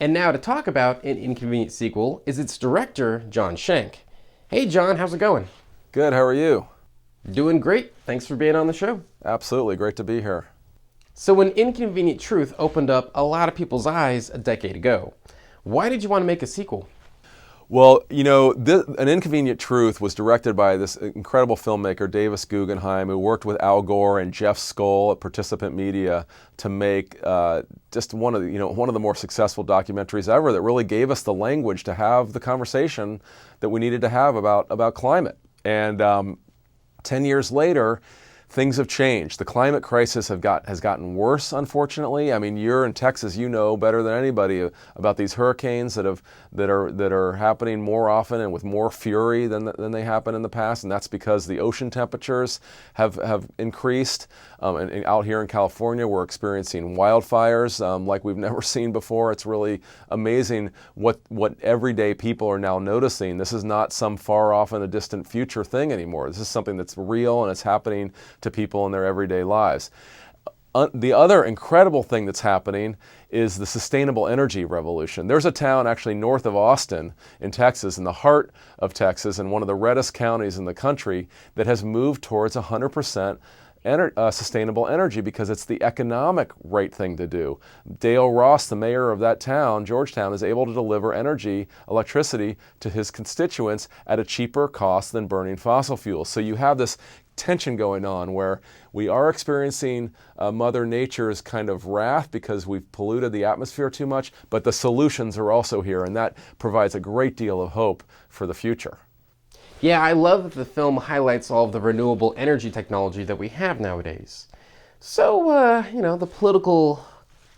And now to talk about An Inconvenient Sequel is its director, John Schenk. Hey John, how's it going? Good, how are you? Doing great. Thanks for being on the show. Absolutely, great to be here. So An Inconvenient Truth opened up a lot of people's eyes a decade ago. Why did you want to make a sequel? Well, An Inconvenient Truth was directed by this incredible filmmaker, Davis Guggenheim, who worked with Al Gore and Jeff Skoll at Participant Media to make just one of the more successful documentaries ever that really gave us the language to have the conversation that we needed to have about climate. And 10 years later, things have changed. The climate crisis has gotten worse, unfortunately. I mean, you're in Texas, you know better than anybody about these hurricanes that are happening more often and with more fury than they happened in the past, and that's because the ocean temperatures have increased. And out here in California, we're experiencing wildfires like we've never seen before. It's really amazing what everyday people are now noticing. This is not some far off in a distant future thing anymore. This is something that's real and it's happening to people in their everyday lives. The other incredible thing that's happening is the sustainable energy revolution. There's a town actually north of Austin in Texas, in the heart of Texas, in one of the reddest counties in the country, that has moved towards 100% sustainable energy because it's the economic right thing to do. Dale Ross, the mayor of that town, Georgetown, is able to deliver electricity to his constituents at a cheaper cost than burning fossil fuels. So you have this tension going on where we are experiencing Mother Nature's kind of wrath because we've polluted the atmosphere too much, but the solutions are also here, and that provides a great deal of hope for the future. Yeah, I love that the film highlights all of the renewable energy technology that we have nowadays. So, the political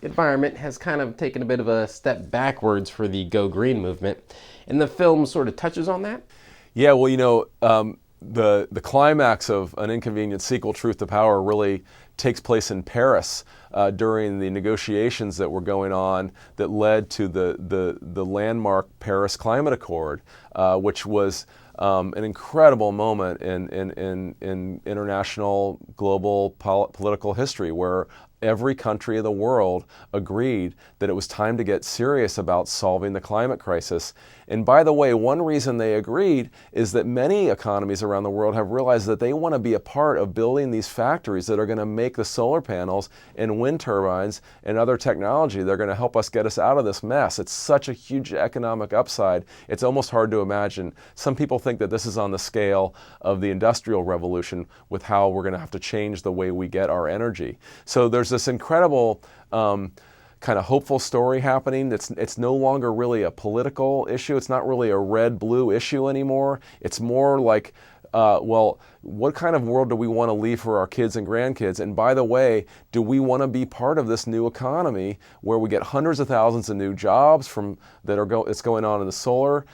environment has kind of taken a bit of a step backwards for the Go Green movement, and the film sort of touches on that. Yeah, well, the climax of An Inconvenient Sequel, Truth to Power, really takes place in Paris during the negotiations that were going on that led to the landmark Paris Climate Accord, which was an incredible moment in international global political history, where every country of the world agreed that it was time to get serious about solving the climate crisis. And by the way, one reason they agreed is that many economies around the world have realized that they want to be a part of building these factories that are going to make the solar panels and wind turbines and other technology that are going to help us get us out of this mess. It's such a huge economic upside. It's almost hard to imagine. Some people think that this is on the scale of the Industrial Revolution with how we're going to have to change the way we get our energy. So there's this incredible kind of hopeful story happening. It's no longer really a political issue. It's not really a red-blue issue anymore. It's more like, what kind of world do we want to leave for our kids and grandkids? And by the way, do we want to be part of this new economy where we get hundreds of thousands of new jobs it's going on in the solar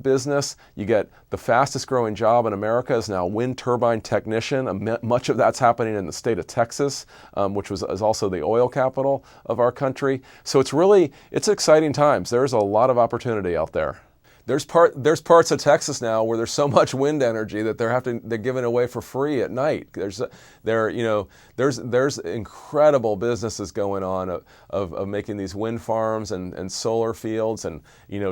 business? You get the fastest growing job in America is now wind turbine technician. Much of that's happening in the state of Texas, which is also the oil capital of our country. So it's exciting times. There's a lot of opportunity out there. There's parts of Texas now where there's so much wind energy that they're giving away for free at night. There's incredible businesses going on of making these wind farms and solar fields, and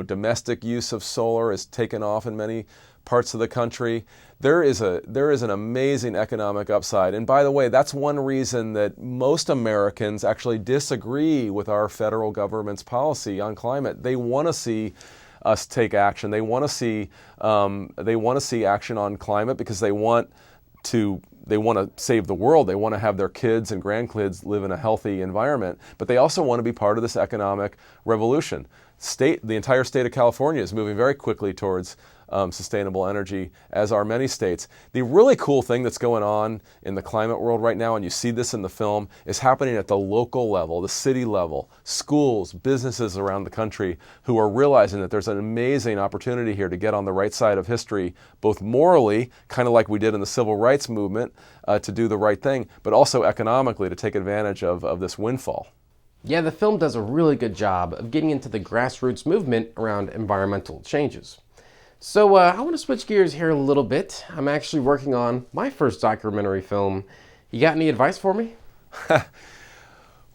domestic use of solar is taken off in many parts of the country. There is an amazing economic upside. And by the way, that's one reason that most Americans actually disagree with our federal government's policy on climate. They want to see us take action. They want to see action on climate because they want to save the world. They want to have their kids and grandkids live in a healthy environment, but they also want to be part of this economic revolution. The entire state of California is moving very quickly towards sustainable energy, as are many states. The really cool thing that's going on in the climate world right now, and you see this in the film, is happening at the local level, the city level, schools, businesses around the country who are realizing that there's an amazing opportunity here to get on the right side of history, both morally, kind of like we did in the civil rights movement, to do the right thing, but also economically to take advantage of this windfall. Yeah, the film does a really good job of getting into the grassroots movement around environmental changes. So I want to switch gears here a little bit. I'm actually working on my first documentary film. You got any advice for me?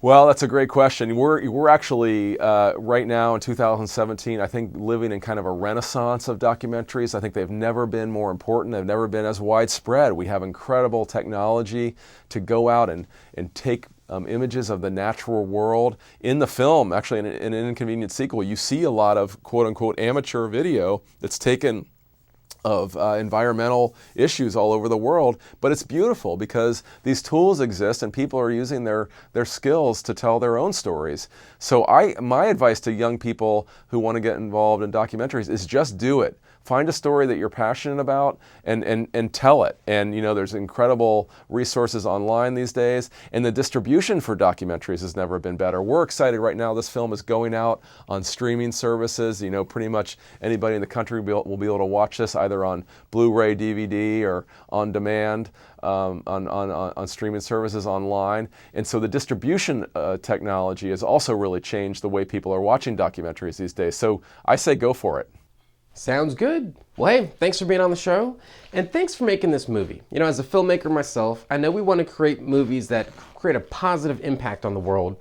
Well, that's a great question. We're actually right now in 2017, I think, living in kind of a renaissance of documentaries. I think they've never been more important. They've never been as widespread. We have incredible technology to go out and take images of the natural world. In the film, actually in An Inconvenient Sequel, you see a lot of quote unquote amateur video that's taken of environmental issues all over the world, but it's beautiful because these tools exist and people are using their skills to tell their own stories. So my advice to young people who want to get involved in documentaries is just do it. Find a story that you're passionate about and tell it. And there's incredible resources online these days, and the distribution for documentaries has never been better. We're excited right now. This film is going out on streaming services. Pretty much anybody in the country will be able to watch this either on Blu-ray, DVD, or on demand on streaming services online. And so the distribution technology has also really changed the way people are watching documentaries these days. So I say go for it. Sounds good. Well, hey, thanks for being on the show, and thanks for making this movie. As a filmmaker myself, I know we want to create movies that create a positive impact on the world,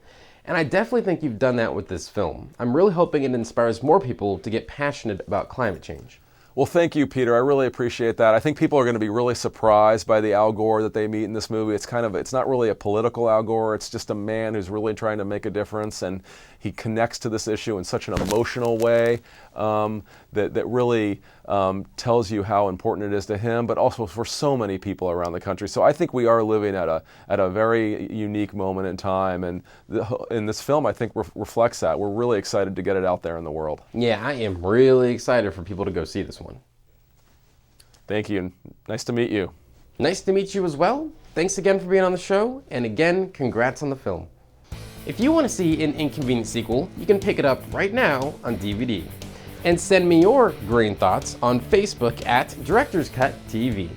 and I definitely think you've done that with this film. I'm really hoping it inspires more people to get passionate about climate change. Well, thank you, Peter. I really appreciate that. I think people are going to be really surprised by the Al Gore that they meet in this movie. It's not really a political Al Gore. It's just a man who's really trying to make a difference, and he connects to this issue in such an emotional way that really tells you how important it is to him, but also for so many people around the country. So I think we are living at a very unique moment in time, and this film, I think, reflects that. We're really excited to get it out there in the world. Yeah, I am really excited for people to go see this one. Thank you. Nice to meet you. Nice to meet you as well. Thanks again for being on the show, and again, congrats on the film. If you want to see An Inconvenient Sequel, you can pick it up right now on DVD. And send me your green thoughts on Facebook at Director's Cut TV.